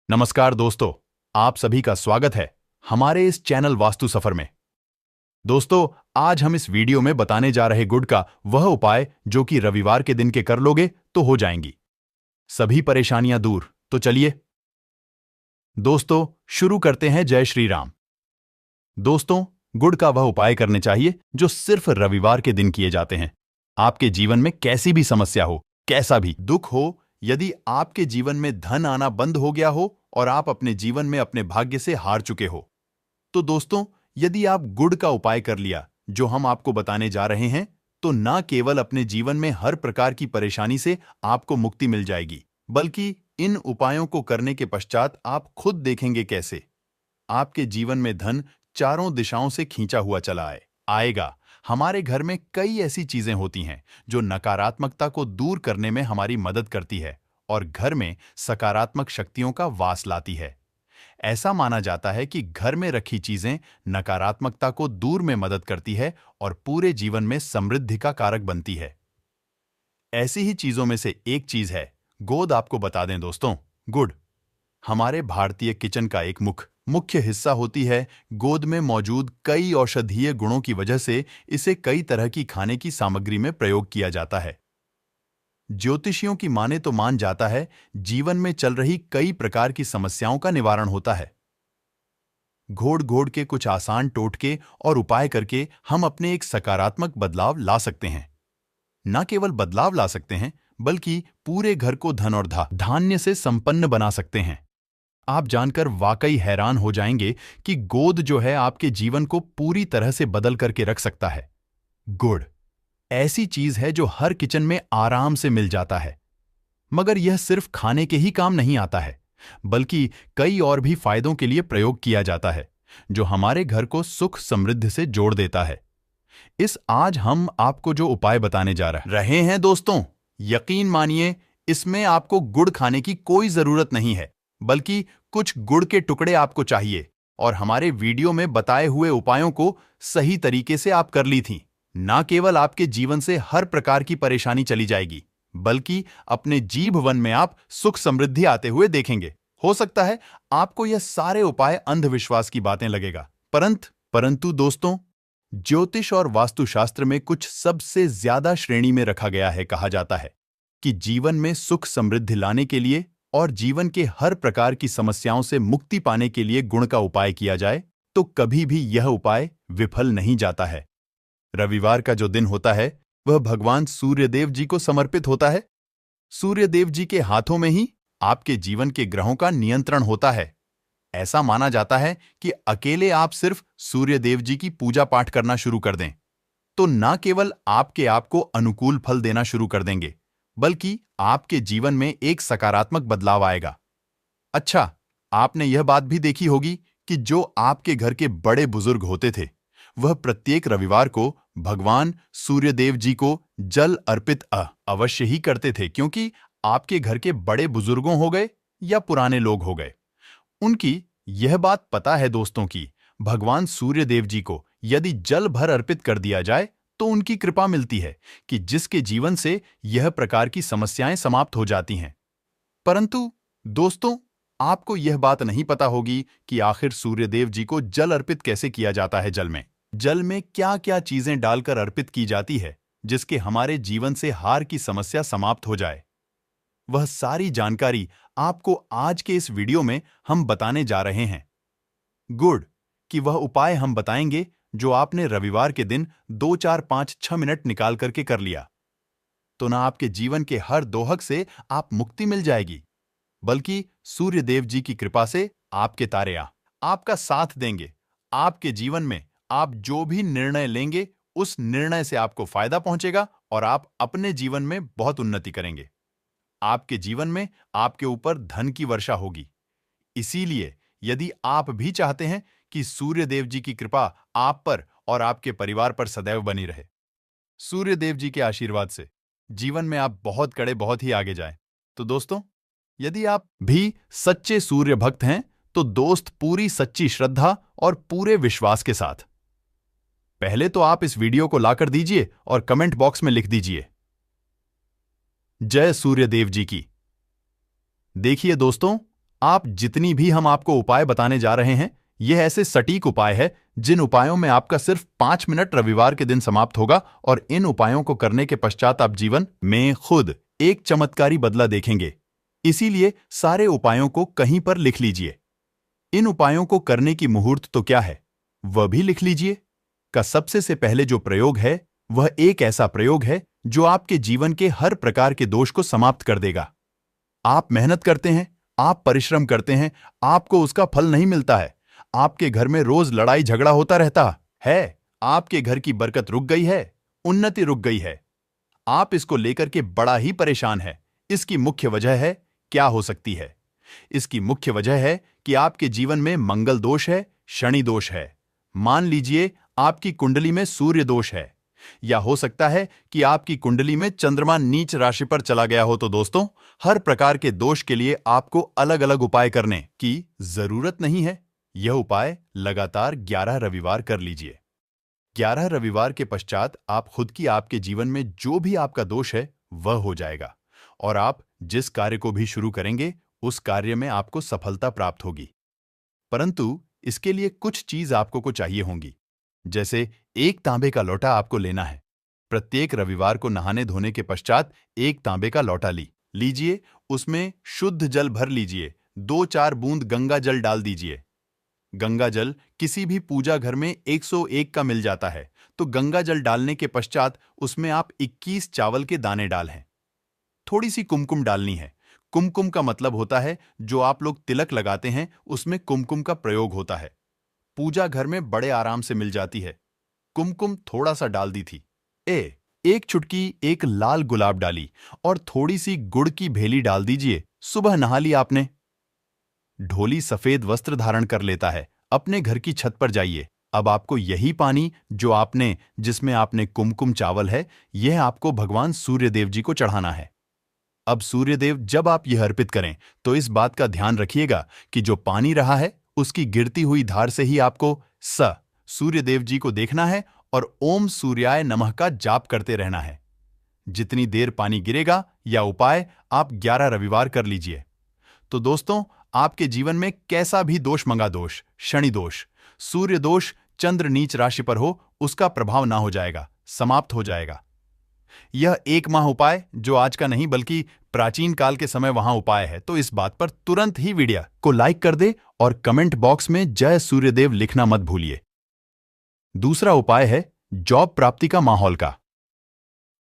नमस्कार दोस्तों, आप सभी का स्वागत है हमारे इस चैनल वास्तु सफर में। दोस्तों, आज हम इस वीडियो में बताने जा रहे गुड का वह उपाय जो कि रविवार के दिन के कर लोगे तो हो जाएंगी सभी परेशानियां दूर। तो चलिए दोस्तों शुरू करते हैं। जय श्री राम। दोस्तों, गुड का वह उपाय करने चाहिए जो सिर्फ रविवार के दिन किए जाते हैं। आपके जीवन में कैसी भी समस्या हो, कैसा भी दुख हो, यदि आपके जीवन में धन आना बंद हो गया हो और आप अपने जीवन में अपने भाग्य से हार चुके हो, तो दोस्तों यदि आप गुड़ का उपाय कर लिया जो हम आपको बताने जा रहे हैं, तो न केवल अपने जीवन में हर प्रकार की परेशानी से आपको मुक्ति मिल जाएगी, बल्कि इन उपायों को करने के पश्चात आप खुद देखेंगे कैसे आपके जीवन में धन चारों दिशाओं से खींचा हुआ चला आएगा। हमारे घर में कई ऐसी चीजें होती हैं जो नकारात्मकता को दूर करने में हमारी मदद करती है और घर में सकारात्मक शक्तियों का वास लाती है। ऐसा माना जाता है कि घर में रखी चीजें नकारात्मकता को दूर में मदद करती है और पूरे जीवन में समृद्धि का कारक बनती है। ऐसी ही चीजों में से एक चीज है गोद। आपको बता दें दोस्तों, गुड़ हमारे भारतीय किचन का एक मुख्य हिस्सा होती है। गोद में मौजूद कई औषधीय गुणों की वजह से इसे कई तरह की खाने की सामग्री में प्रयोग किया जाता है। ज्योतिषियों की माने तो मान जाता है जीवन में चल रही कई प्रकार की समस्याओं का निवारण होता है। घोड़ घोड़ के कुछ आसान टोटके और उपाय करके हम अपने एक सकारात्मक बदलाव ला सकते हैं। न केवल बदलाव ला सकते हैं, बल्कि पूरे घर को धन और धान्य से संपन्न बना सकते हैं। आप जानकर वाकई हैरान हो जाएंगे कि गोद जो है आपके जीवन को पूरी तरह से बदल करके रख सकता है। गुड़ ऐसी चीज है जो हर किचन में आराम से मिल जाता है, मगर यह सिर्फ खाने के ही काम नहीं आता है, बल्कि कई और भी फायदों के लिए प्रयोग किया जाता है जो हमारे घर को सुख समृद्धि से जोड़ देता है। आज हम आपको जो उपाय बताने जा रहे हैं दोस्तों, यकीन मानिए इसमें आपको गुड़ खाने की कोई जरूरत नहीं है, बल्कि कुछ गुड़ के टुकड़े आपको चाहिए और हमारे वीडियो में बताए हुए उपायों को सही तरीके से आप कर ली थी। ना केवल आपके जीवन से हर प्रकार की परेशानी चली जाएगी, बल्कि अपने जीभ वन में आप सुख समृद्धि आते हुए देखेंगे। हो सकता है आपको यह सारे उपाय अंधविश्वास की बातें लगेगा, परंतु दोस्तों, ज्योतिष और वास्तुशास्त्र में कुछ सबसे ज्यादा श्रेणी में रखा गया है। कहा जाता है कि जीवन में सुख समृद्धि लाने के लिए और जीवन के हर प्रकार की समस्याओं से मुक्ति पाने के लिए गुण का उपाय किया जाए तो कभी भी यह उपाय विफल नहीं जाता है। रविवार का जो दिन होता है वह भगवान सूर्यदेव जी को समर्पित होता है। सूर्यदेव जी के हाथों में ही आपके जीवन के ग्रहों का नियंत्रण होता है। ऐसा माना जाता है कि अकेले आप सिर्फ सूर्यदेव जी की पूजा पाठ करना शुरू कर दें तो न केवल आपको अनुकूल फल देना शुरू कर देंगे, बल्कि आपके जीवन में एक सकारात्मक बदलाव आएगा। अच्छा, आपने यह बात भी देखी होगी कि जो आपके घर के बड़े बुजुर्ग होते थे, वह प्रत्येक रविवार को भगवान सूर्यदेव जी को जल अर्पित अवश्य ही करते थे, क्योंकि आपके घर के बड़े बुजुर्गों हो गए या पुराने लोग हो गए, उनकी यह बात पता है दोस्तों कि भगवान सूर्यदेव जी को यदि जल भर अर्पित कर दिया जाए तो उनकी कृपा मिलती है कि जिसके जीवन से यह प्रकार की समस्याएं समाप्त हो जाती हैं। परंतु दोस्तों, आपको यह बात नहीं पता होगी कि आखिर सूर्यदेव जी को जल अर्पित कैसे किया जाता है। जल में क्या क्या चीजें डालकर अर्पित की जाती है जिसके हमारे जीवन से हार की समस्या समाप्त हो जाए। वह सारी जानकारी आपको आज के इस वीडियो में हम बताने जा रहे हैं। गुड़ की वह उपाय हम बताएंगे जो आपने रविवार के दिन 2, 4, 5, 6 मिनट निकाल करके कर लिया तो ना आपके जीवन के हर दोहक से आप मुक्ति मिल जाएगी, बल्कि सूर्यदेव जी की कृपा से आपके तारे आपका साथ देंगे। आपके जीवन में आप जो भी निर्णय लेंगे उस निर्णय से आपको फायदा पहुंचेगा और आप अपने जीवन में बहुत उन्नति करेंगे। आपके जीवन में आपके ऊपर धन की वर्षा होगी। इसीलिए यदि आप भी चाहते हैं कि सूर्यदेव जी की कृपा आप पर और आपके परिवार पर सदैव बनी रहे, सूर्यदेव जी के आशीर्वाद से जीवन में आप बहुत ही आगे जाएं, तो दोस्तों, यदि आप भी सच्चे सूर्य भक्त हैं तो दोस्त पूरी सच्ची श्रद्धा और पूरे विश्वास के साथ पहले तो आप इस वीडियो को लाकर दीजिए और कमेंट बॉक्स में लिख दीजिए जय सूर्यदेव जी की। देखिए दोस्तों, आप जितनी भी हम आपको उपाय बताने जा रहे हैं, यह ऐसे सटीक उपाय है जिन उपायों में आपका सिर्फ 5 मिनट रविवार के दिन समाप्त होगा और इन उपायों को करने के पश्चात आप जीवन में खुद एक चमत्कारी बदला देखेंगे। इसीलिए सारे उपायों को कहीं पर लिख लीजिए। इन उपायों को करने की मुहूर्त तो क्या है, वह भी लिख लीजिए। का सबसे से पहले जो प्रयोग है, वह एक ऐसा प्रयोग है जो आपके जीवन के हर प्रकार के दोष को समाप्त कर देगा। आप मेहनत करते हैं, आप परिश्रम करते हैं, आपको उसका फल नहीं मिलता है। आपके घर में रोज लड़ाई झगड़ा होता रहता है, आपके घर की बरकत रुक गई है, उन्नति रुक गई है। आप इसको लेकर के बड़ा ही परेशान है। इसकी मुख्य वजह है, क्या हो सकती है? इसकी मुख्य वजह है कि आपके जीवन में मंगल दोष है, शनि दोष है। मान लीजिए आपकी कुंडली में सूर्य दोष है, या हो सकता है कि आपकी कुंडली में चंद्रमा नीच राशि पर चला गया हो। तो दोस्तों, हर प्रकार के दोष के लिए आपको अलग अलग उपाय करने की जरूरत नहीं है। यह उपाय लगातार 11 रविवार कर लीजिए। 11 रविवार के पश्चात आप खुद की आपके जीवन में जो भी आपका दोष है वह हो जाएगा, और आप जिस कार्य को भी शुरू करेंगे उस कार्य में आपको सफलता प्राप्त होगी। परंतु इसके लिए कुछ चीज आपको को चाहिए होंगी। जैसे एक तांबे का लोटा आपको लेना है। प्रत्येक रविवार को नहाने धोने के पश्चात एक तांबे का लोटा लीजिए। उसमें शुद्ध जल भर लीजिए। 2-4 बूंद गंगा जल डाल दीजिए। गंगा जल किसी भी पूजा घर में 101 का मिल जाता है। तो गंगा जल डालने के पश्चात उसमें आप 21 चावल के दाने डालें। थोड़ी सी कुमकुम डालनी है। कुमकुम का मतलब होता है जो आप लोग तिलक लगाते हैं, उसमें कुमकुम का प्रयोग होता है। पूजा घर में बड़े आराम से मिल जाती है। कुमकुम थोड़ा सा डाल दी थी। एक चुटकी एक लाल गुलाब डाली और थोड़ी सी गुड़ की भेली डाल दीजिए। सुबह नहा ली आपने। ढोली सफेद वस्त्र धारण कर लेता है। अपने घर की छत पर जाइए। अब आपको यही पानी जिसमें आपने कुमकुम चावल है, यह आपको भगवान सूर्यदेव जी को चढ़ाना है। अब सूर्यदेव जब आप यह अर्पित करें तो इस बात का ध्यान रखिएगा कि जो पानी रहा है उसकी गिरती हुई धार से ही आपको सूर्यदेव जी को देखना है और ओम सूर्याय नमः का जाप करते रहना है। जितनी देर पानी गिरेगा, यह उपाय आप 11 रविवार कर लीजिए। तो दोस्तों, आपके जीवन में कैसा भी दोष, मंगा दोष, शनि दोष, सूर्य दोष, चंद्र नीच राशि पर हो, उसका प्रभाव ना हो जाएगा, समाप्त हो जाएगा। यह 1 माह उपाय जो आज का नहीं बल्कि प्राचीन काल के समय वहां उपाय है, तो इस बात पर तुरंत ही वीडियो को लाइक कर दे और कमेंट बॉक्स में जय सूर्यदेव लिखना मत भूलिए। दूसरा उपाय है जॉब प्राप्ति का माहौल का।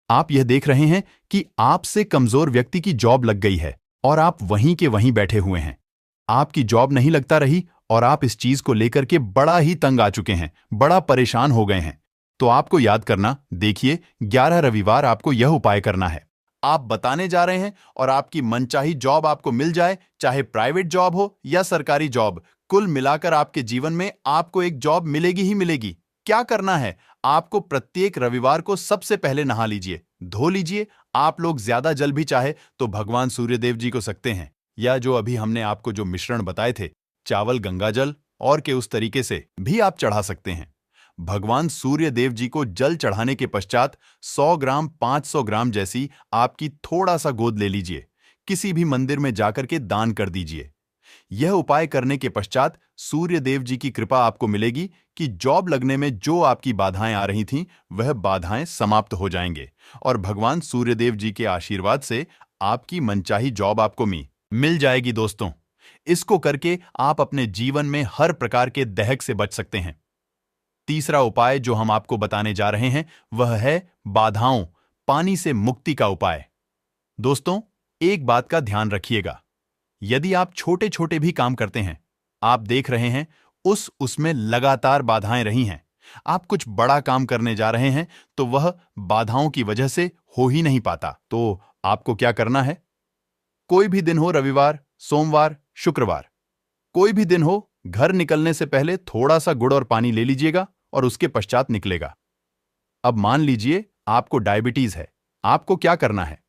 आप यह देख रहे हैं कि आपसे कमजोर व्यक्ति की जॉब लग गई है और आप वहीं के वहीं बैठे हुए हैं। आपकी जॉब नहीं लगता रही और आप इस चीज को लेकर के बड़ा ही तंग आ चुके हैं, बड़ा परेशान हो गए हैं। तो आपको याद करना, देखिए 11 रविवार आपको यह उपाय करना है। आप बताने जा रहे हैं और आपकी मनचाही जॉब आपको मिल जाए, चाहे प्राइवेट जॉब हो या सरकारी जॉब, कुल मिलाकर आपके जीवन में आपको एक जॉब मिलेगी ही मिलेगी। क्या करना है? आपको प्रत्येक रविवार को सबसे पहले नहा लीजिए, धो लीजिए। आप लोग ज्यादा जल भी चाहे तो भगवान सूर्यदेव जी को सकते हैं, या जो अभी हमने आपको जो मिश्रण बताए थे, चावल, गंगा जल और के उस तरीके से भी आप चढ़ा सकते हैं। भगवान सूर्य देव जी को जल चढ़ाने के पश्चात 100 ग्राम 500 ग्राम जैसी आपकी थोड़ा सा गोद ले लीजिए। किसी भी मंदिर में जाकर के दान कर दीजिए। यह उपाय करने के पश्चात सूर्य देव जी की कृपा आपको मिलेगी कि जॉब लगने में जो आपकी बाधाएं आ रही थीं, वह बाधाएं समाप्त हो जाएंगे और भगवान सूर्यदेव जी के आशीर्वाद से आपकी मनचाही जॉब आपको मिल जाएगी। दोस्तों, इसको करके आप अपने जीवन में हर प्रकार के दहक से बच सकते हैं। तीसरा उपाय जो हम आपको बताने जा रहे हैं वह है बाधाओं, पानी से मुक्ति का उपाय। दोस्तों, एक बात का ध्यान रखिएगा, यदि आप छोटे छोटे भी काम करते हैं, आप देख रहे हैं उसमें लगातार बाधाएं रही हैं, आप कुछ बड़ा काम करने जा रहे हैं तो वह बाधाओं की वजह से हो ही नहीं पाता, तो आपको क्या करना है? कोई भी दिन हो, रविवार, सोमवार, शुक्रवार, कोई भी दिन हो, घर निकलने से पहले थोड़ा सा गुड़ और पानी ले लीजिएगा और उसके पश्चात निकलेगा। अब मान लीजिए आपको डायबिटीज है, आपको क्या करना है?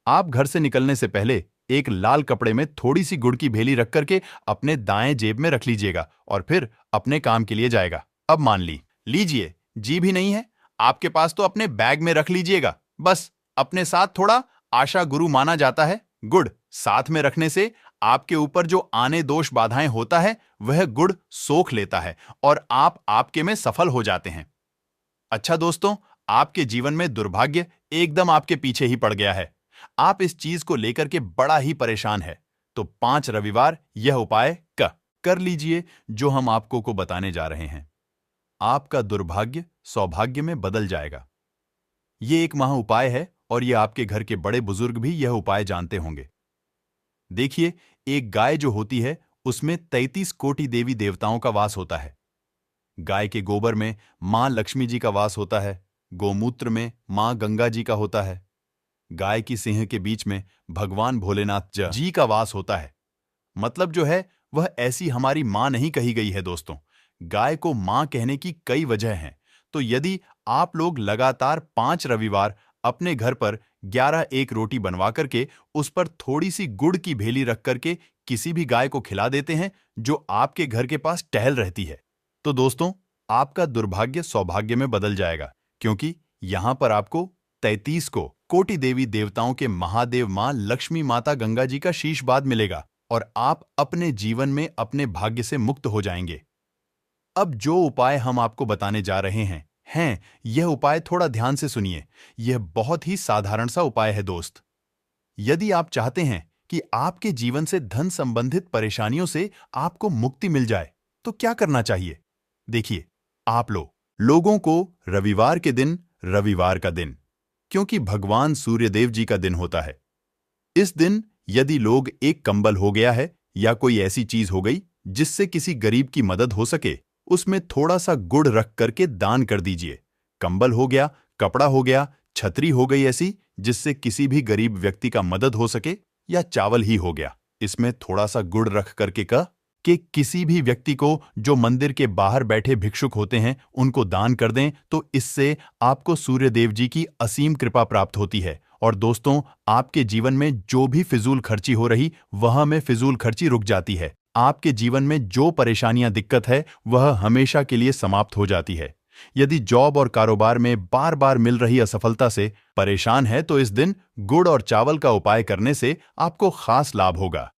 आप घर से निकलने से पहले एक लाल कपड़े में थोड़ी सी गुड़ की भेली रख करके अपने दाएं जेब में रख लीजिएगा और फिर अपने काम के लिए जाएगा। अब मान लीजिए जी भी नहीं है आपके पास, तो अपने बैग में रख लीजिएगा। बस अपने साथ थोड़ा आशा गुरु माना जाता है गुड़ साथ में रखने से आपके ऊपर जो आने दोष बाधाएं होता है वह गुड़ सोख लेता है और आप आपके में सफल हो जाते हैं। अच्छा दोस्तों, आपके जीवन में दुर्भाग्य एकदम आपके पीछे ही पड़ गया है। आप इस चीज को लेकर के बड़ा ही परेशान है। तो 5 रविवार यह उपाय कर लीजिए जो हम आपको को बताने जा रहे हैं। आपका दुर्भाग्य सौभाग्य में बदल जाएगा। ये एक महा उपाय है और ये आपके घर के बड़े बुजुर्ग भी यह उपाय जानते होंगे। देखिए, एक गाय जो होती है उसमें 33 कोटि देवी देवताओं का वास होता है। गाय के गोबर में मां लक्ष्मी जी का वास होता है, गोमूत्र में मां गंगा जी का होता है, गाय की सिंह के बीच में भगवान भोलेनाथ जी का वास होता है। मतलब जो है वह ऐसी हमारी मां नहीं कही गई है दोस्तों। गाय को मां कहने की कई वजह हैं। तो यदि आप लोग लगातार 5 रविवार अपने घर पर 11 एक रोटी बनवा करके उस पर थोड़ी सी गुड़ की भेली रख करके किसी भी गाय को खिला देते हैं जो आपके घर के पास टहल रहती है, तो दोस्तों आपका दुर्भाग्य सौभाग्य में बदल जाएगा, क्योंकि यहां पर आपको 33 कोटि देवी देवताओं के महादेव मां लक्ष्मी माता गंगा जी का शीशवाद मिलेगा और आप अपने जीवन में अपने भाग्य से मुक्त हो जाएंगे। अब जो उपाय हम आपको बताने जा रहे हैं यह उपाय थोड़ा ध्यान से सुनिए। यह बहुत ही साधारण सा उपाय है दोस्त। यदि आप चाहते हैं कि आपके जीवन से धन संबंधित परेशानियों से आपको मुक्ति मिल जाए तो क्या करना चाहिए? देखिए, आप लोगों को रविवार के दिन रविवार का दिन, क्योंकि भगवान सूर्यदेव जी का दिन होता है, इस दिन यदि लोग एक कंबल हो गया है या कोई ऐसी चीज हो गई जिससे किसी गरीब की मदद हो सके, उसमें थोड़ा सा गुड़ रख करके दान कर दीजिए। कंबल हो गया, कपड़ा हो गया, छतरी हो गई ऐसी जिससे किसी भी गरीब व्यक्ति का मदद हो सके, या चावल ही हो गया, इसमें थोड़ा सा गुड़ रख करके कि किसी भी व्यक्ति को जो मंदिर के बाहर बैठे भिक्षुक होते हैं उनको दान कर दें, तो इससे आपको सूर्यदेव जी की असीम कृपा प्राप्त होती है। और दोस्तों, आपके जीवन में जो भी फिजूल खर्ची हो रही वह में फिजूल खर्ची रुक जाती है। आपके जीवन में जो परेशानियां दिक्कत है वह हमेशा के लिए समाप्त हो जाती है। यदि जॉब और कारोबार में बार बार मिल रही असफलता से परेशान है तो इस दिन गुड़ और चावल का उपाय करने से आपको खास लाभ होगा।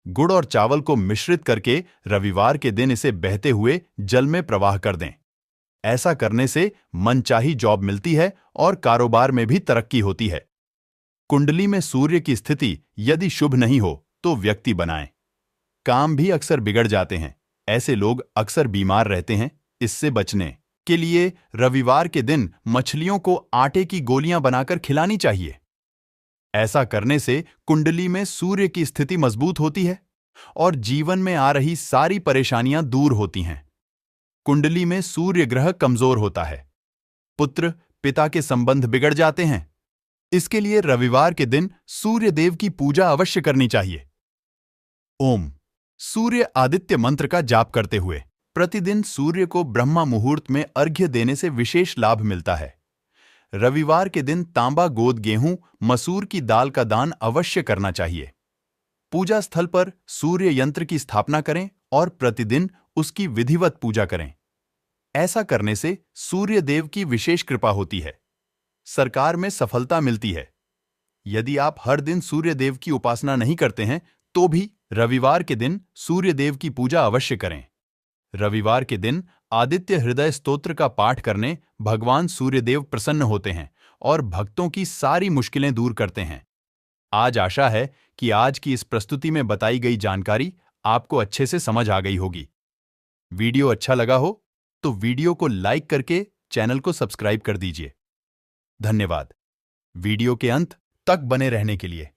गुड़ और चावल को मिश्रित करके रविवार के दिन इसे बहते हुए जल में प्रवाह कर दें। ऐसा करने से मनचाही जॉब मिलती है और कारोबार में भी तरक्की होती है। कुंडली में सूर्य की स्थिति यदि शुभ नहीं हो तो व्यक्ति बनाएं। काम भी अक्सर बिगड़ जाते हैं, ऐसे लोग अक्सर बीमार रहते हैं। इससे बचने के लिए रविवार के दिन मछलियों को आटे की गोलियां बनाकर खिलानी चाहिए। ऐसा करने से कुंडली में सूर्य की स्थिति मजबूत होती है और जीवन में आ रही सारी परेशानियां दूर होती हैं। कुंडली में सूर्य ग्रह कमजोर होता है, पुत्र पिता के संबंध बिगड़ जाते हैं। इसके लिए रविवार के दिन सूर्य देव की पूजा अवश्य करनी चाहिए। ओम सूर्य आदित्य मंत्र का जाप करते हुए प्रतिदिन सूर्य को ब्रह्मा मुहूर्त में अर्घ्य देने से विशेष लाभ मिलता है। रविवार के दिन तांबा गोद गेहूं मसूर की दाल का दान अवश्य करना चाहिए। पूजा स्थल पर सूर्य यंत्र की स्थापना करें और प्रतिदिन उसकी विधिवत पूजा करें। ऐसा करने से सूर्य देव की विशेष कृपा होती है, सरकार में सफलता मिलती है। यदि आप हर दिन सूर्य देव की उपासना नहीं करते हैं तो भी रविवार के दिन सूर्य देव की पूजा अवश्य करें। रविवार के दिन आदित्य हृदय स्तोत्र का पाठ करने भगवान सूर्यदेव प्रसन्न होते हैं और भक्तों की सारी मुश्किलें दूर करते हैं। आज आशा है कि आज की इस प्रस्तुति में बताई गई जानकारी आपको अच्छे से समझ आ गई होगी। वीडियो अच्छा लगा हो तो वीडियो को लाइक करके चैनल को सब्सक्राइब कर दीजिए। धन्यवाद वीडियो के अंत तक बने रहने के लिए।